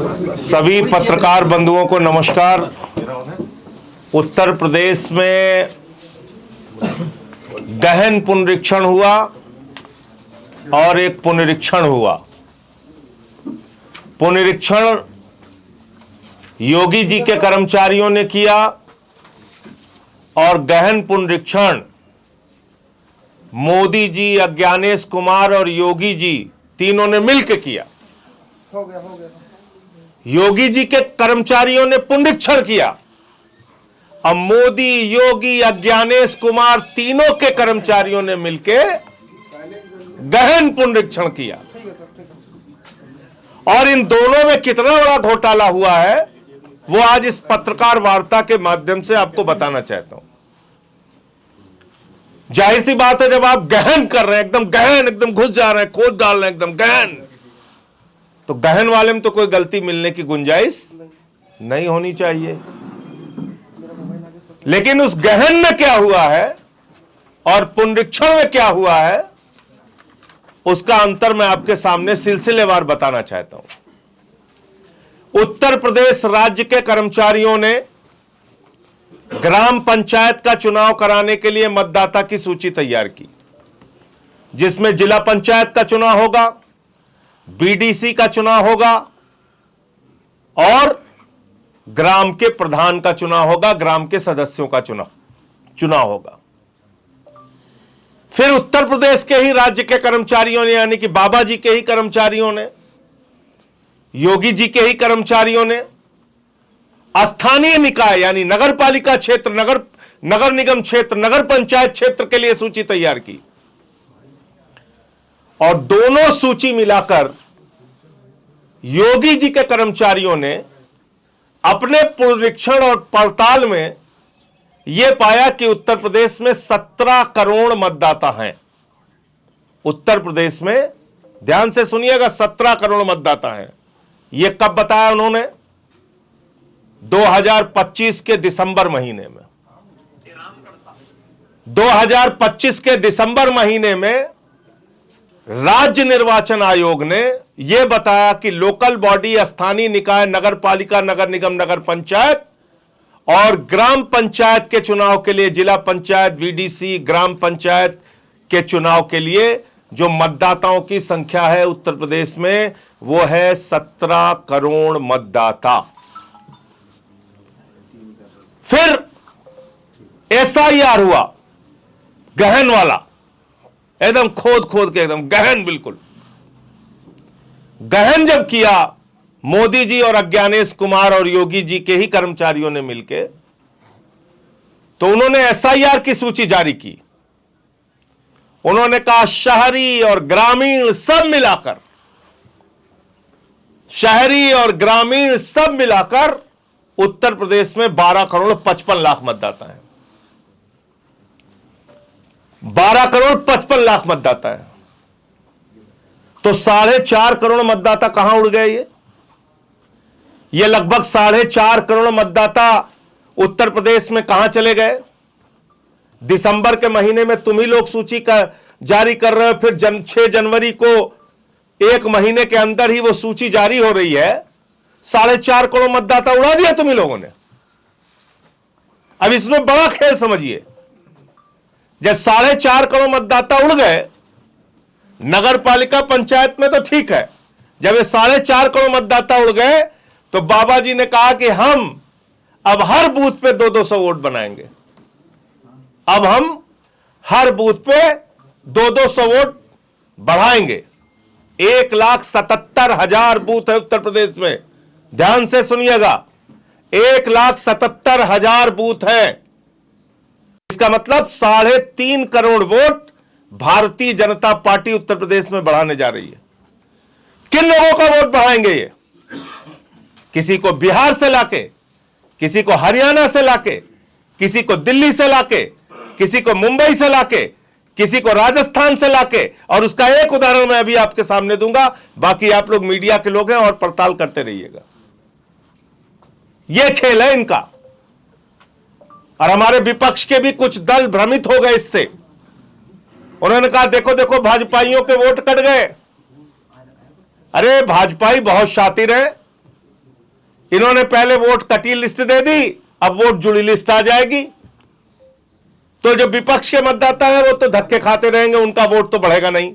सभी पत्रकार बंधुओं को नमस्कार। उत्तर प्रदेश में गहन पुनरीक्षण हुआ और एक पुनरीक्षण हुआ। पुनरीक्षण योगी जी के कर्मचारियों ने किया और गहन पुनरीक्षण मोदी जी, अज्ञानेश कुमार और योगी जी तीनों ने मिलकर किया। हो गया। योगी जी के कर्मचारियों ने पुनरीक्षण किया। अब मोदी, योगी, अज्ञानेश कुमार तीनों के कर्मचारियों ने मिलकर गहन पुनरीक्षण किया। और इन दोनों में कितना बड़ा घोटाला हुआ है वो आज इस पत्रकार वार्ता के माध्यम से आपको बताना चाहता हूं। जाहिर सी बात है, जब आप गहन कर रहे हैं, एकदम गहन, एकदम घुस जा रहे हैं, खोद डाल रहे हैं, एकदम गहन, तो गहन वाले में तो कोई गलती मिलने की गुंजाइश नहीं होनी चाहिए। लेकिन उस गहन में क्या हुआ है और पुनरीक्षण में क्या हुआ है, उसका अंतर मैं आपके सामने सिलसिलेवार बताना चाहता हूं। उत्तर प्रदेश राज्य के कर्मचारियों ने ग्राम पंचायत का चुनाव कराने के लिए मतदाता की सूची तैयार की, जिसमें जिला पंचायत का चुनाव होगा, बीडीसी का चुनाव होगा और ग्राम के प्रधान का चुनाव होगा, ग्राम के सदस्यों का चुनाव होगा। फिर उत्तर प्रदेश के ही राज्य के कर्मचारियों ने, यानी कि बाबा जी के ही कर्मचारियों ने, योगी जी के ही कर्मचारियों ने स्थानीय निकाय यानी नगर पालिका क्षेत्र, नगर निगम क्षेत्र, नगर पंचायत क्षेत्र के लिए सूची तैयार की। और दोनों सूची मिलाकर योगी जी के कर्मचारियों ने अपने पुनरीक्षण और पड़ताल में यह पाया कि उत्तर प्रदेश में 17 करोड़ मतदाता हैं। उत्तर प्रदेश में, ध्यान से सुनिएगा, 17 करोड़ मतदाता हैं। यह कब बताया उन्होंने? 2025 के दिसंबर महीने में। 2025 के दिसंबर महीने में राज्य निर्वाचन आयोग ने यह बताया कि लोकल बॉडी, स्थानीय निकाय, नगर पालिका, नगर निगम, नगर पंचायत और ग्राम पंचायत के चुनाव के लिए, जिला पंचायत, वीडीसी, ग्राम पंचायत के चुनाव के लिए जो मतदाताओं की संख्या है उत्तर प्रदेश में, वो है 17 करोड़ मतदाता। फिर एसआईआर हुआ, गहन वाला, एकदम खोद के, एकदम गहन, बिल्कुल गहन जब किया मोदी जी और अज्ञानेश कुमार और योगी जी के ही कर्मचारियों ने मिलकर, तो उन्होंने एसआईआर की सूची जारी की। उन्होंने कहा शहरी और ग्रामीण सब मिलाकर, शहरी और ग्रामीण सब मिलाकर उत्तर प्रदेश में 12 करोड़ 55 लाख मतदाता हैं। 12 करोड़ 55 लाख मतदाता है। तो 4.5 करोड़ मतदाता कहां उड़ गए? ये लगभग 4.5 करोड़ मतदाता उत्तर प्रदेश में कहां चले गए? दिसंबर के महीने में तुम ही लोग सूची का जारी कर रहे हो, फिर 6 जनवरी को, एक महीने के अंदर ही वो सूची जारी हो रही है। 4.5 करोड़ मतदाता उड़ा दिया तुम ही लोगों ने। अब इसमें बड़ा खेल समझिए। जब 4.5 करोड़ मतदाता उड़ गए, नगर पालिका पंचायत में तो ठीक है, जब ये 4.5 करोड़ मतदाता उड़ गए तो बाबा जी ने कहा कि हम अब हर बूथ पे 200 वोट बनाएंगे। अब हम हर बूथ पे 200 वोट बढ़ाएंगे। 1,77,000 बूथ है उत्तर प्रदेश में। ध्यान से सुनिएगा, 1,77,000 बूथ है। इसका मतलब 3.5 करोड़ वोट भारतीय जनता पार्टी उत्तर प्रदेश में बढ़ाने जा रही है। किन लोगों का वोट बढ़ाएंगे ये? किसी को बिहार से लाके, किसी को हरियाणा से लाके, किसी को दिल्ली से लाके, किसी को मुंबई से लाके, किसी को राजस्थान से लाके, और उसका एक उदाहरण मैं अभी आपके सामने दूंगा। बाकी आप लोग मीडिया के लोग हैं और पड़ताल करते रहिएगा। यह खेल है इनका। और हमारे विपक्ष के भी कुछ दल भ्रमित हो गए इससे। उन्होंने कहा देखो देखो भाजपाइयों के वोट कट गए। अरे भाजपाई बहुत शातिर हैं, इन्होंने पहले वोट कटी लिस्ट दे दी, अब वोट जुड़ी लिस्ट आ जाएगी, तो जो विपक्ष के मतदाता है वो तो धक्के खाते रहेंगे, उनका वोट तो बढ़ेगा नहीं,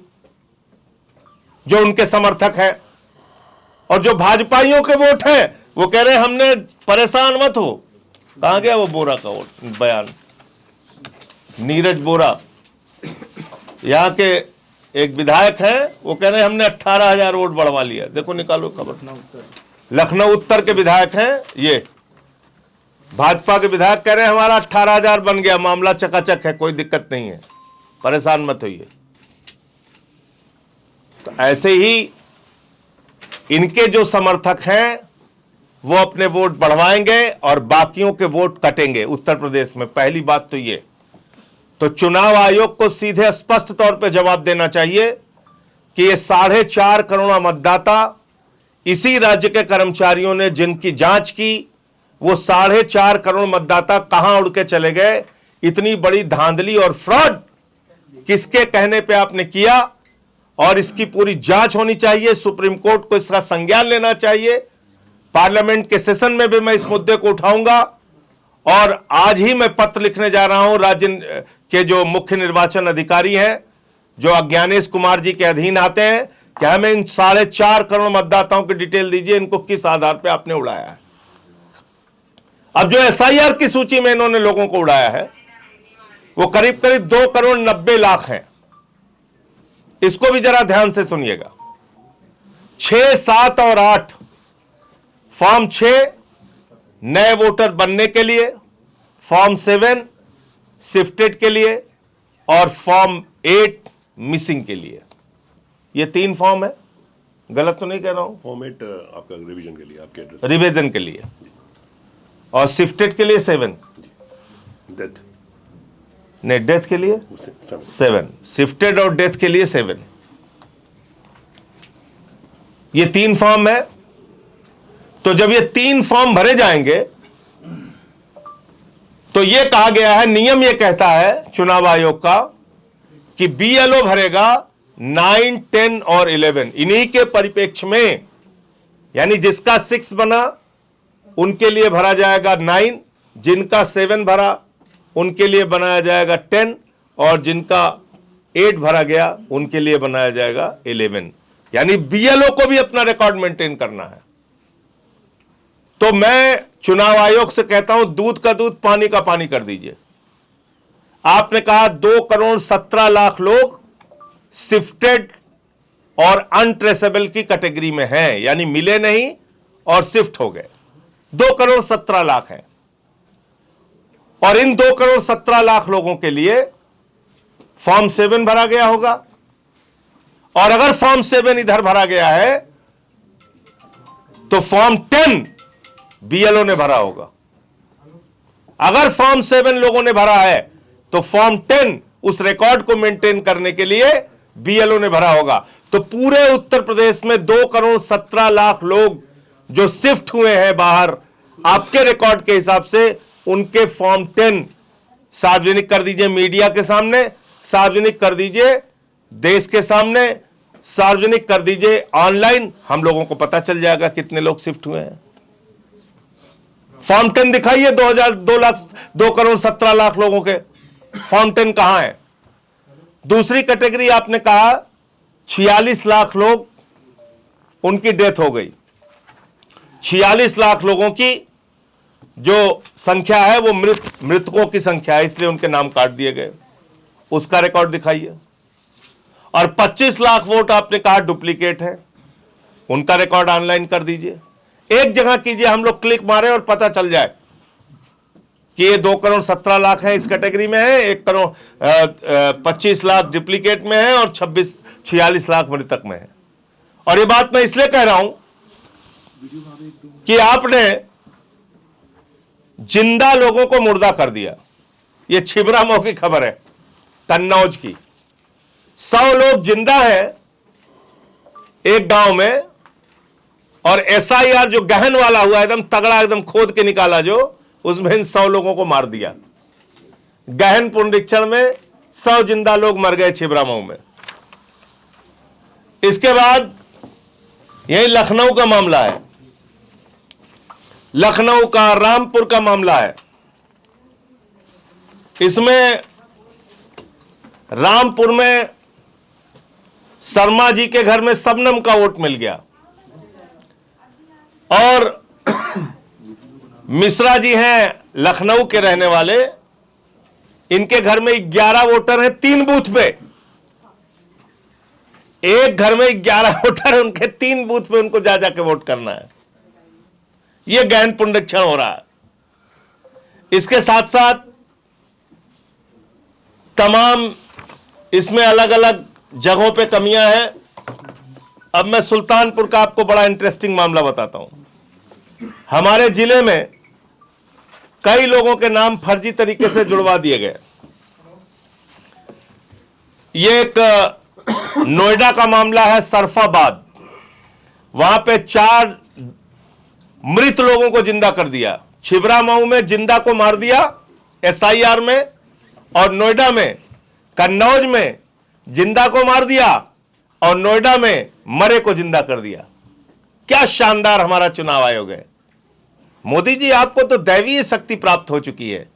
जो उनके समर्थक हैं। और जो भाजपाइयों के वोट हैं वो कह रहे हैं हमने, परेशान मत हो। कहां गया वो बोरा का वोट बयान, नीरज बोरा, यहां के एक विधायक हैं, वो कह रहे हैं हमने 18,000 वोट बढ़वा लिया। देखो निकालो खबर, लखनऊ उत्तर के विधायक हैं, ये भाजपा के विधायक कह रहे हैं हमारा 18,000 बन गया, मामला चकाचक है, कोई दिक्कत नहीं है, परेशान मत होइए। तो ऐसे ही इनके जो समर्थक हैं वो अपने वोट बढ़वाएंगे और बाकियों के वोट कटेंगे उत्तर प्रदेश में। पहली बात तो ये, तो चुनाव आयोग को सीधे स्पष्ट तौर पे जवाब देना चाहिए कि ये 4.5 करोड़ मतदाता, इसी राज्य के कर्मचारियों ने जिनकी जांच की, वो 4.5 करोड़ मतदाता कहां उड़ के चले गए? इतनी बड़ी धांधली और फ्रॉड किसके कहने पे आपने किया? और इसकी पूरी जांच होनी चाहिए, सुप्रीम कोर्ट को इसका संज्ञान लेना चाहिए। पार्लियामेंट के सेशन में भी मैं इस मुद्दे को उठाऊंगा और आज ही मैं पत्र लिखने जा रहा हूं राज्य के जो मुख्य निर्वाचन अधिकारी हैं, जो अज्ञानेश कुमार जी के अधीन आते हैं, कि हमें इन 4.5 करोड़ मतदाताओं की डिटेल दीजिए, इनको किस आधार पर आपने उड़ाया है। अब जो SIR की सूची में इन्होंने लोगों को उड़ाया है वो करीब करीब 2 करोड़ 90 लाख हैं। इसको भी जरा ध्यान से सुनिएगा। 6, 7 और 8 फॉर्म 6 नए वोटर बनने के लिए, फॉर्म 7 शिफ्टेड के लिए और फॉर्म 8 मिसिंग के लिए। ये 3 फॉर्म है, गलत तो नहीं कह रहा हूं? फॉर्म 8 आपका रिवीजन के लिए, आपके एड्रेस रिवीजन के लिए, और शिफ्टेड के लिए 7, डेथ नहीं डेथ के लिए 7, शिफ्टेड और डेथ के लिए 7। ये 3 फॉर्म है। तो जब ये 3 फॉर्म भरे जाएंगे तो ये कहा गया है, नियम ये कहता है चुनाव आयोग का कि BLO भरेगा 9, 10 और 11। इन्हीं के परिप्रेक्ष्य में, यानी जिसका 6 बना उनके लिए भरा जाएगा 9, जिनका 7 भरा उनके लिए बनाया जाएगा 10, और जिनका 8 भरा गया उनके लिए बनाया जाएगा 11। यानी BLO को भी अपना रिकॉर्ड मेंटेन करना है। तो मैं चुनाव आयोग से कहता हूं, दूध का दूध पानी का पानी कर दीजिए। आपने कहा 2 करोड़ 17 लाख लोग शिफ्टेड और अनट्रेसेबल की कैटेगरी में हैं, यानी मिले नहीं और शिफ्ट हो गए। 2 करोड़ 17 लाख हैं, और इन 2 करोड़ 17 लाख लोगों के लिए फॉर्म 7 भरा गया होगा। और अगर फॉर्म 7 इधर भरा गया है तो फॉर्म 10 BLO ने भरा होगा। अगर फॉर्म 7 लोगों ने भरा है तो फॉर्म 10 उस रिकॉर्ड को मेंटेन करने के लिए BLO ने भरा होगा। तो पूरे उत्तर प्रदेश में 2 करोड़ 17 लाख लोग जो शिफ्ट हुए हैं बाहर, आपके रिकॉर्ड के हिसाब से उनके फॉर्म 10 सार्वजनिक कर दीजिए, मीडिया के सामने सार्वजनिक कर दीजिए, देश के सामने सार्वजनिक कर दीजिए, ऑनलाइन हम लोगों को पता चल जाएगा कितने लोग शिफ्ट हुए हैं। फॉर्म 10 दिखाइए, 2 करोड़ 17 लाख लोगों के फॉर्म 10 कहां है? दूसरी कैटेगरी आपने कहा 46 लाख लोग, उनकी डेथ हो गई। 46 लाख लोगों की जो संख्या है वो मृतकों की संख्या है, इसलिए उनके नाम काट दिए गए। उसका रिकॉर्ड दिखाइए। और 25 लाख वोट आपने कहा डुप्लीकेट है, उनका रिकॉर्ड ऑनलाइन कर दीजिए। एक जगह कीजिए, हम लोग क्लिक मारे और पता चल जाए कि ये 2 करोड़ 17 लाख है, इस कैटेगरी में है, 1 करोड़ 25 लाख डुप्लीकेट में है और 46 लाख मृतक में है। और ये बात मैं इसलिए कह रहा हूं कि आपने जिंदा लोगों को मुर्दा कर दिया। ये छिबरामऊ की खबर है, कन्नौज की। 100 लोग जिंदा है एक गांव में, और SIR जो गहन वाला हुआ, एकदम तगड़ा, एकदम खोद के निकाला, जो उसमें इन 100 लोगों को मार दिया। गहन पुनरीक्षण में 100 जिंदा लोग मर गए छिबरामऊ में। इसके बाद यही लखनऊ का मामला है। लखनऊ का रामपुर का मामला है। इसमें रामपुर में शर्मा जी के घर में शबनम का वोट मिल गया और मिश्रा जी हैं लखनऊ के रहने वाले, इनके घर में 11 वोटर हैं 3 बूथ पे। एक घर में 11 वोटर है, उनके 3 बूथ पे उनको जा जाके वोट करना है। यह गहन पुनरीक्षण हो रहा है। इसके साथ साथ तमाम इसमें अलग अलग जगहों पे कमियां हैं। अब मैं सुल्तानपुर का आपको बड़ा इंटरेस्टिंग मामला बताता हूं। हमारे जिले में कई लोगों के नाम फर्जी तरीके से जुड़वा दिए गए। ये एक नोएडा का मामला है, सरफाबाद। वहां पे 4 मृत लोगों को जिंदा कर दिया। छिबरामऊ में जिंदा को मार दिया SIR में, और नोएडा में कन्नौज में जिंदा को मार दिया और नोएडा में मरे को जिंदा कर दिया। क्या शानदार हमारा चुनाव आयोग है। मोदी जी, आपको तो दैवीय शक्ति प्राप्त हो चुकी है।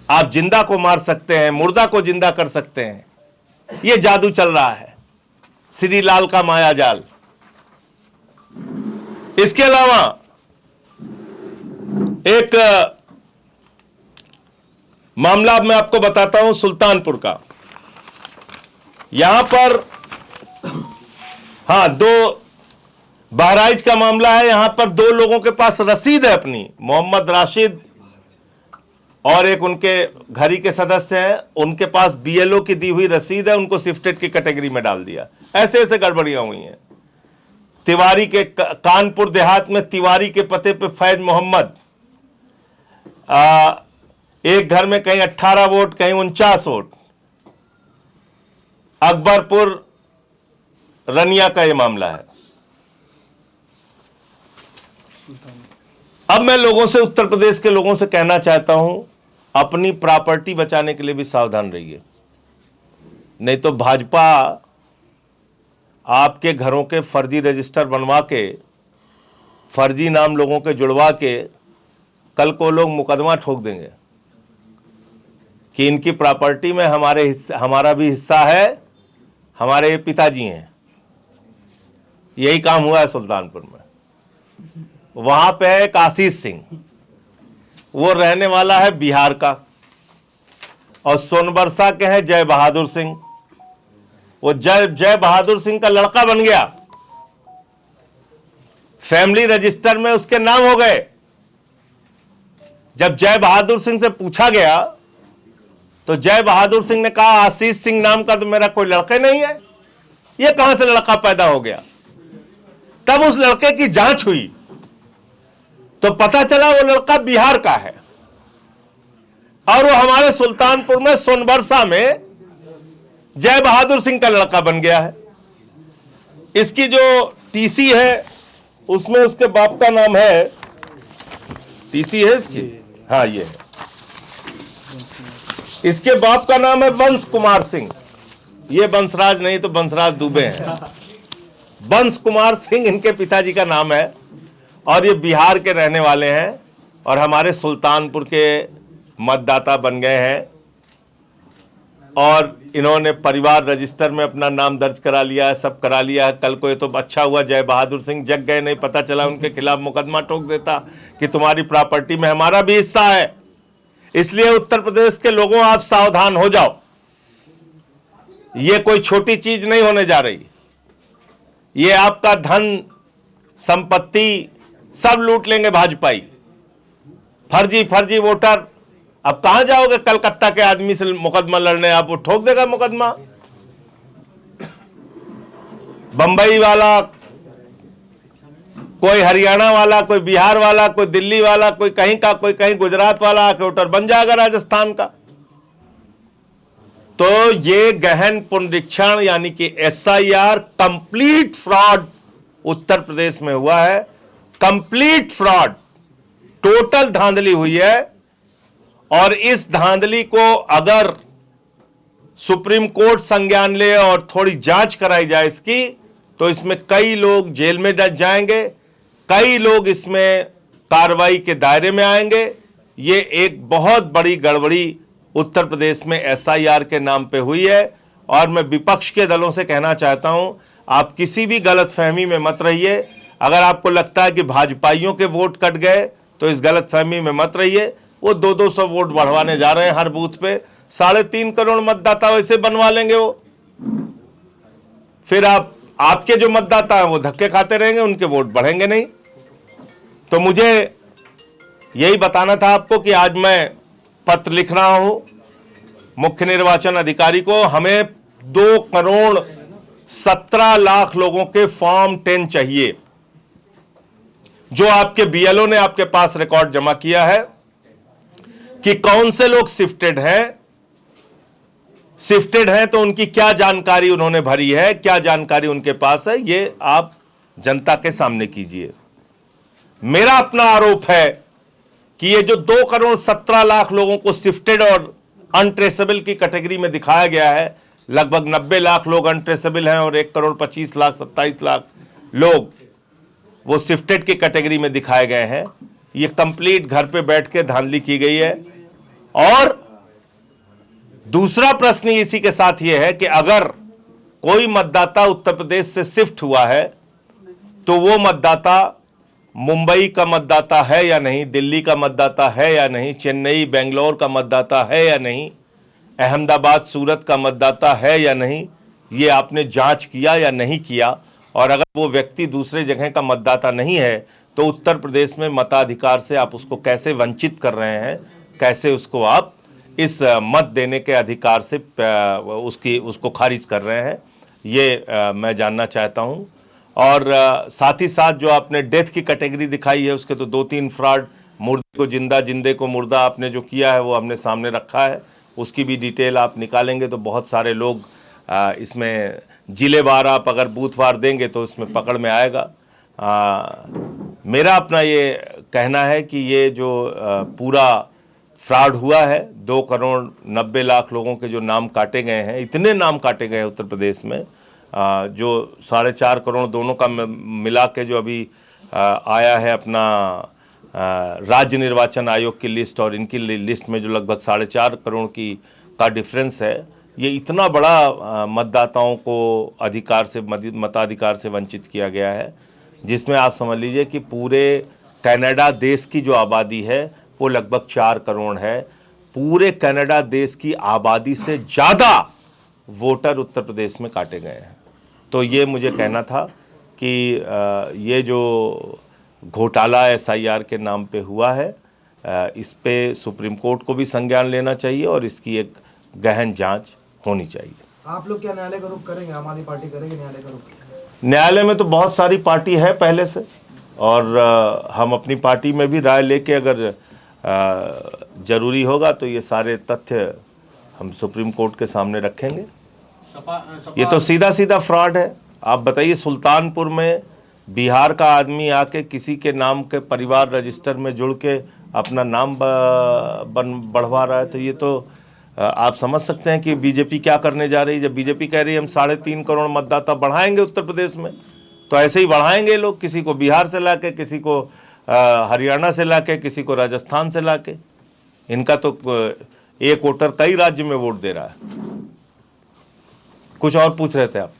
आप जिंदा को मार सकते हैं, मुर्दा को जिंदा कर सकते हैं। यह जादू चल रहा है, श्री लाल का माया जाल। इसके अलावा एक मामला मैं आपको बताता हूं सुल्तानपुर का। यहां पर 2 बहराइच का मामला है। यहां पर 2 लोगों के पास रसीद है अपनी, मोहम्मद राशिद और एक उनके घर ही के सदस्य हैं, उनके पास BLO की दी हुई रसीद है, उनको शिफ्टेड की कैटेगरी में डाल दिया। ऐसे ऐसे गड़बड़ियां हुई हैं। तिवारी के कानपुर देहात में तिवारी के पते पे फैज मोहम्मद, एक घर में कहीं 18 वोट, कहीं 49 वोट। अकबरपुर रनिया का यह मामला है। अब मैं लोगों से, उत्तर प्रदेश के लोगों से कहना चाहता हूं, अपनी प्रॉपर्टी बचाने के लिए भी सावधान रहिए। नहीं तो भाजपा आपके घरों के फर्जी रजिस्टर बनवा के, फर्जी नाम लोगों के जुड़वा के, कल को लोग मुकदमा ठोक देंगे कि इनकी प्रॉपर्टी में हमारा भी हिस्सा है, हमारे पिताजी हैं। यही काम हुआ है सुल्तानपुर में। वहां पे है एक आशीष सिंह, वो रहने वाला है बिहार का, और सोनबरसा के हैं जय बहादुर सिंह। वो जय बहादुर सिंह का लड़का बन गया, फैमिली रजिस्टर में उसके नाम हो गए। जब जय बहादुर सिंह से पूछा गया तो जय बहादुर सिंह ने कहा आशीष सिंह नाम का तो मेरा कोई लड़का नहीं है, ये कहां से लड़का पैदा हो गया। तब उस लड़के की जांच हुई तो पता चला वो लड़का बिहार का है और वो हमारे सुल्तानपुर में सोनबरसा में जय बहादुर सिंह का लड़का बन गया है। इसकी जो टीसी है उसमें उसके बाप का नाम है, टीसी है इसकी, हाँ ये है, इसके बाप का नाम है वंश कुमार सिंह। ये वंशराज नहीं तो वंशराज दुबे हैं। वंश कुमार सिंह इनके पिताजी का नाम है और ये बिहार के रहने वाले हैं और हमारे सुल्तानपुर के मतदाता बन गए हैं। और इन्होंने परिवार रजिस्टर में अपना नाम दर्ज करा लिया है, सब करा लिया है। कल को ये तो अच्छा हुआ जय बहादुर सिंह जग गए, नहीं पता चला उनके खिलाफ मुकदमा ठोक देता कि तुम्हारी प्रॉपर्टी में हमारा भी हिस्सा है। इसलिए उत्तर प्रदेश के लोगों, आप सावधान हो जाओ, ये कोई छोटी चीज नहीं होने जा रही। ये आपका धन संपत्ति सब लूट लेंगे भाजपाई। फर्जी वोटर, अब कहां जाओगे कलकत्ता के आदमी से मुकदमा लड़ने, आप वो ठोक देगा मुकदमा। बंबई वाला, कोई हरियाणा वाला, कोई बिहार वाला, कोई दिल्ली वाला, कोई कहीं का, कोई कहीं गुजरात वाला आके वोटर बन जाएगा राजस्थान का। तो ये गहन पुनरीक्षण यानी कि SIR complete fraud Uttar Pradesh में हुआ है। कंप्लीट फ्रॉड, टोटल धांधली हुई है। और इस धांधली को अगर सुप्रीम कोर्ट संज्ञान ले और थोड़ी जांच कराई जाए इसकी, तो इसमें कई लोग जेल में जाएंगे, कई लोग इसमें कार्रवाई के दायरे में आएंगे। ये एक बहुत बड़ी गड़बड़ी उत्तर प्रदेश में एसआईआर के नाम पे हुई है और मैं विपक्ष के दलों से कहना चाहता हूं, आप किसी भी गलतफहमी में मत रहिए। अगर आपको लगता है कि भाजपाइयों के वोट कट गए तो इस गलतफहमी में मत रहिए। वो 200 वोट बढ़वाने जा रहे हैं हर बूथ पे, 3.5 करोड़ मतदाता वैसे बनवा लेंगे वो। फिर आपके जो मतदाता हैं वो धक्के खाते रहेंगे, उनके वोट बढ़ेंगे नहीं। तो मुझे यही बताना था आपको कि आज मैं पत्र लिख रहा हूं मुख्य निर्वाचन अधिकारी को। हमें 2,17 लाख लोगों के फॉर्म 10 चाहिए, जो आपके बीएलओ ने आपके पास रिकॉर्ड जमा किया है कि कौन से लोग शिफ्टेड हैं तो उनकी क्या जानकारी उन्होंने भरी है, क्या जानकारी उनके पास है, ये आप जनता के सामने कीजिए। मेरा अपना आरोप है कि ये जो 2,17 लाख लोगों को शिफ्टेड और अनट्रेसेबल की कैटेगरी में दिखाया गया है, लगभग 90 लाख लोग अनट्रेसेबल हैं और 1,25,27,00,000 लोग वो शिफ्टेड की कैटेगरी में दिखाए गए हैं। ये कंप्लीट घर पे बैठ के धांधली की गई है। और दूसरा प्रश्न इसी के साथ ये है कि अगर कोई मतदाता उत्तर प्रदेश से शिफ्ट हुआ है तो वो मतदाता मुंबई का मतदाता है या नहीं, दिल्ली का मतदाता है या नहीं, चेन्नई बेंगलोर का मतदाता है या नहीं, अहमदाबाद सूरत का मतदाता है या नहीं, ये आपने जांच किया या नहीं किया। और अगर वो व्यक्ति दूसरे जगह का मतदाता नहीं है तो उत्तर प्रदेश में मताधिकार से आप उसको कैसे वंचित कर रहे हैं, कैसे उसको आप इस मत देने के अधिकार से उसको खारिज कर रहे हैं, ये मैं जानना चाहता हूं। और साथ ही साथ जो आपने डेथ की कैटेगरी दिखाई है उसके तो 2-3 फ्रॉड, मुर्दे को जिंदा, जिंदे को मुर्दा आपने जो किया है वो हमने सामने रखा है। उसकी भी डिटेल आप निकालेंगे तो बहुत सारे लोग इसमें जिलेवार आप अगर बूथवार देंगे तो इसमें पकड़ में आएगा। मेरा अपना ये कहना है कि ये जो पूरा फ्रॉड हुआ है, 2,90,00,000 लोगों के जो नाम काटे गए हैं, इतने नाम काटे गए हैं उत्तर प्रदेश में, जो 4.5 करोड़ दोनों का मिला के जो अभी आया है अपना राज्य निर्वाचन आयोग की लिस्ट और इनकी लिस्ट में जो लगभग 4.5 करोड़ की का डिफरेंस है, ये इतना बड़ा मतदाताओं को अधिकार से मताधिकार से वंचित किया गया है, जिसमें आप समझ लीजिए कि पूरे कनाडा देश की जो आबादी है वो लगभग 4 करोड़ है। पूरे कनाडा देश की आबादी से ज़्यादा वोटर उत्तर प्रदेश में काटे गए हैं। तो ये मुझे कहना था कि ये जो घोटाला एसआईआर के नाम पे हुआ है, इस पे सुप्रीम कोर्ट को भी संज्ञान लेना चाहिए और इसकी एक गहन जांच होनी चाहिए। आप लोग क्या न्यायालय का रुख करेंगे? आम आदमी पार्टी करेगी न्यायालय का रुख? न्यायालय में तो बहुत सारी पार्टी है पहले से, और हम अपनी पार्टी में भी राय लेके अगर जरूरी होगा तो ये सारे तथ्य हम सुप्रीम कोर्ट के सामने रखेंगे। ये तो सीधा फ्रॉड है। आप बताइए, सुल्तानपुर में बिहार का आदमी आके किसी के नाम के परिवार रजिस्टर में जुड़ के अपना नाम बढ़वा रहा है, तो ये तो आप समझ सकते हैं कि बीजेपी क्या करने जा रही है। जब बीजेपी कह रही है हम 3.5 करोड़ मतदाता बढ़ाएंगे उत्तर प्रदेश में, तो ऐसे ही बढ़ाएंगे लोग, किसी को बिहार से लाके, किसी को हरियाणा से लाके, किसी को राजस्थान से लाके। इनका तो एक वोटर कई राज्य में वोट दे रहा है। कुछ और पूछ रहे थे आप?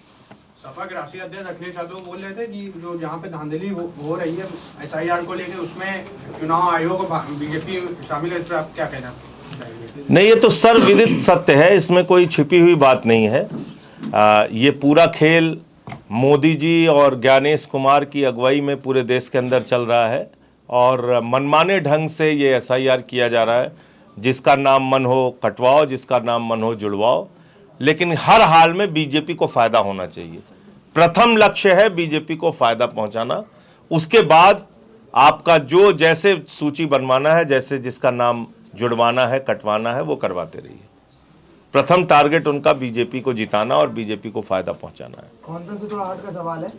सपा के राष्ट्रीय अध्यक्ष अखिलेश यादव बोल रहे थे कि जो जहाँ पे धांधली हो रही है एसआईआर को लेकर, उसमें चुनाव आयोग बीजेपी शामिल है, इस पर आप क्या कहना? नहीं, ये तो सर्वविदित सत्य है, इसमें कोई छिपी हुई बात नहीं है। ये पूरा खेल मोदी जी और ज्ञानेश कुमार की अगुवाई में पूरे देश के अंदर चल रहा है और मनमाने ढंग से ये एसआईआर किया जा रहा है। जिसका नाम मन हो कटवाओ, जिसका नाम मन हो जुड़वाओ, लेकिन हर हाल में बीजेपी को फायदा होना चाहिए। प्रथम लक्ष्य है बीजेपी को फायदा पहुंचाना। उसके बाद आपका जो जैसे सूची बनवाना है, जैसे जिसका नाम जुड़वाना है, कटवाना है, वो करवाते रहिए। प्रथम टारगेट उनका बीजेपी को जिताना और बीजेपी को फायदा पहुंचाना है। कॉन्फ्रेंस से थोड़ा हट का सवाल है,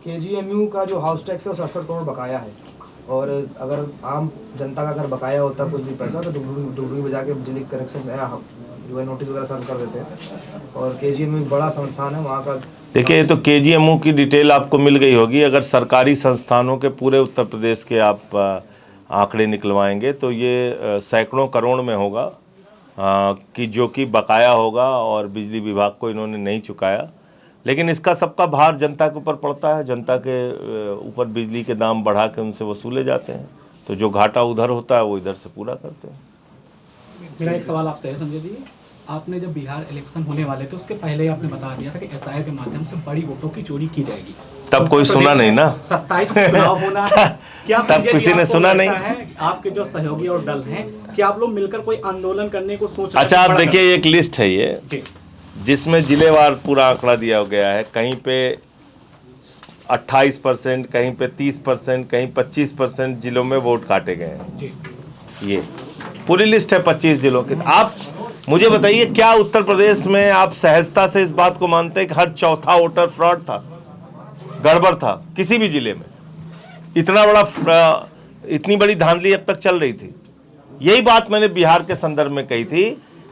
केजीएमयू का जो हाउस टैक्स है वो 67 करोड़ बकाया है, और अगर आम जनता का अगर बकाया होता कुछ भी पैसा तो डुगडुगी बजा के बिजली कनेक्शन नोटिस वगैरह सर्व कर देते हैं। और केजीएमयू बड़ा संस्थान है वहाँ का। देखिए, तो केजीएमयू की डिटेल आपको मिल गई होगी। अगर सरकारी संस्थानों के पूरे उत्तर प्रदेश के आप आंकड़े निकलवाएंगे तो ये सैकड़ों करोड़ में होगा कि जो कि बकाया होगा और बिजली विभाग को इन्होंने नहीं चुकाया। लेकिन इसका सबका भार जनता के ऊपर पड़ता है, जनता के ऊपर बिजली के दाम बढ़ा के उनसे वसूले जाते हैं, तो जो घाटा उधर होता है वो इधर से पूरा करते हैं। मेरा एक सवाल आपसे है संजय जी, आपने जब बिहार इलेक्शन होने वाले थे उसके पहले ही आपने बता दिया था कि एसआईआर के माध्यम से बड़ी वोटों की चोरी की जाएगी। तब कोई सुना नहीं ना, 27 को चुनाव होना है। क्या तब किसी ने सुना नहीं है? आपके जो सहयोगी और दल हैं, क्या आप लोग मिलकर कोई आंदोलन करने को सोच रहे हैं? अच्छा, आप देखिए एक लिस्ट है ये जिसमें जिलेवार पूरा आंकड़ा दिया गया है। कहीं पे 28%, कहीं पे 30%, कहीं 25% जिलों में वोट काटे गए हैं। ये पूरी लिस्ट है 25 जिलों की। आप मुझे बताइए, क्या उत्तर प्रदेश में आप सहजता से इस बात को मानते हैं कि हर चौथा वोटर फ्रॉड था, गड़बड़ था? किसी भी जिले में इतनी बड़ी धांधली अब तक चल रही थी। यही बात मैंने बिहार के संदर्भ में कही थी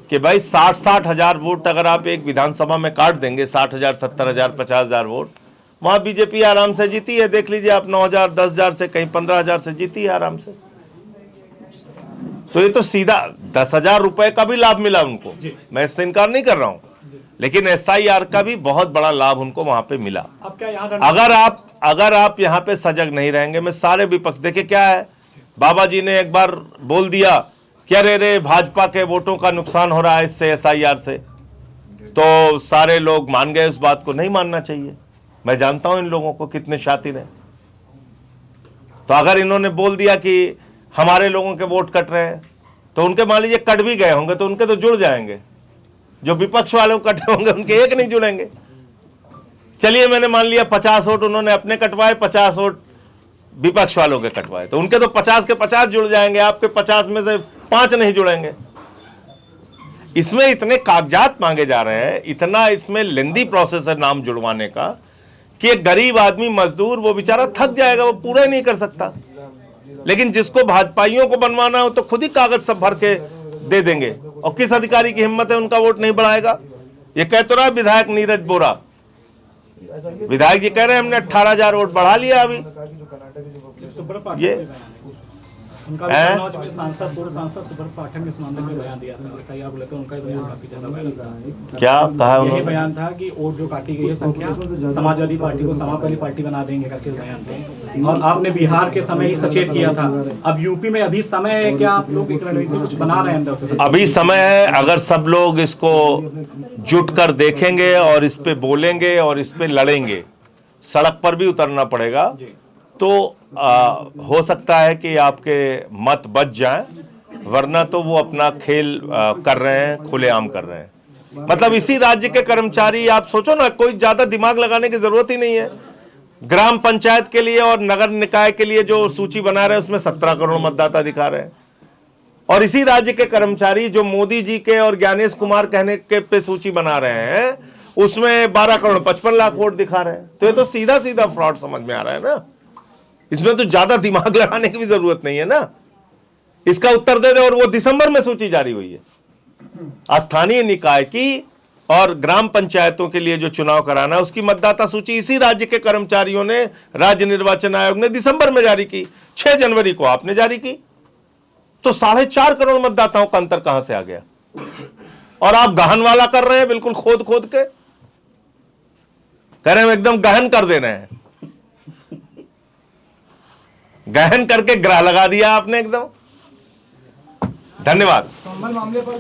कि भाई 60 हजार वोट अगर आप एक विधानसभा में काट देंगे, 60,000, 70,000, 50,000 वोट, वहां बीजेपी आराम से जीती है। देख लीजिए आप, 9,000, 10,000 से, कहीं 15,000 से जीती है आराम से। तो ये तो सीधा 10,000 रुपए का भी लाभ मिला उनको, मैं इससे इनकार नहीं कर रहा हूं, लेकिन एसआईआर का भी बहुत बड़ा लाभ उनको वहां पे मिला। अब क्या यहाँ अगर आप यहाँ पे सजग नहीं रहेंगे, मैं सारे विपक्ष, देखिए क्या है, बाबा जी ने एक बार बोल दिया कि अरे भाजपा के वोटों का नुकसान हो रहा है इससे, एसआईआर से, तो सारे लोग मान गए उस बात को। नहीं मानना चाहिए, मैं जानता हूं इन लोगों को कितने शातिर हैं। तो अगर इन्होंने बोल दिया कि हमारे लोगों के वोट कट रहे हैं, तो उनके मान लीजिए कट भी गए होंगे तो उनके तो जुड़ जाएंगे, जो विपक्ष वालों को कटे होंगे उनके एक नहीं जुड़ेंगे। चलिए मैंने मान लिया 50 वोट उन्होंने अपने कटवाए, 50 वोट विपक्ष वालों के कटवाए, तो उनके तो 50 के 50 जुड़ जाएंगे, आपके 50 में से 5 नहीं जुड़ेंगे। इसमें इतने कागजात मांगे जा रहे हैं, इतना इसमें लेंदी प्रोसेस है नाम जुड़वाने का, कि एक गरीब आदमी, मजदूर, वो बेचारा थक जाएगा, वो पूरा ही नहीं कर सकता। लेकिन जिसको भाजपाइयों को बनवाना हो तो खुद ही कागज सब भर के दे देंगे, और किस अधिकारी की हिम्मत है उनका वोट नहीं बढ़ाएगा? ये कह तो रहा है विधायक नीरज बोरा, विधायक जी कह रहे हैं हमने 18,000 वोट बढ़ा लिया अभी। ये उनका कन्नौज में सांसद, पूर्व सांसद सुब्रत पाठक ने इस मामले में बयान दिया था, एसआईआर को लेकर उनका बयान काफी ज्यादा वायरल था। क्या कहा यही उन्होंने? बयान था कि वोट जो काटी गई है संख्या, समाजवादी पार्टी को समाजवादी पार्टी बना देंगे करके बयान थे। और आपने बिहार के समय ही सचेत किया था, अब यूपी में अभी समय है, क्या आप लोग एक रणनीति कुछ बना रहे हैं अंदर से? अभी समय है, अगर सब लोग इसको जुट कर देखेंगे और इस पे बोलेंगे और इस पे लड़ेंगे, सड़क पर भी उतरना पड़ेगा, तो हो सकता है कि आपके मत बच जाएं, वरना तो वो अपना खेल कर रहे हैं, खुलेआम कर रहे हैं। मतलब इसी राज्य के कर्मचारी, आप सोचो ना, कोई ज्यादा दिमाग लगाने की जरूरत ही नहीं है। ग्राम पंचायत के लिए और नगर निकाय के लिए जो सूची बना रहे हैं उसमें 17 करोड़ मतदाता दिखा रहे हैं, और इसी राज्य के कर्मचारी जो मोदी जी के और ज्ञानेश कुमार कहने के पे सूची बना रहे हैं उसमें 12 करोड़ 55 लाख वोट दिखा रहे हैं। तो ये तो सीधा सीधा फ्रॉड समझ में आ रहा है ना, इसमें तो ज्यादा दिमाग लगाने की भी जरूरत नहीं है ना। इसका उत्तर दे दे, और वो दिसंबर में सूची जारी हुई है स्थानीय निकाय की और ग्राम पंचायतों के लिए जो चुनाव कराना है उसकी मतदाता सूची इसी राज्य के कर्मचारियों ने, राज्य निर्वाचन आयोग ने दिसंबर में जारी की, 6 जनवरी को आपने जारी की। तो 4.5 करोड़ मतदाताओं का अंतर कहां से आ गया? और आप गहन वाला कर रहे हैं, बिल्कुल खोद खोद के कह रहे हैं, एकदम गहन कर दे रहे हैं, गहन करके ग्रह लगा दिया आपने एकदम। धन्यवाद। संभल मामले पर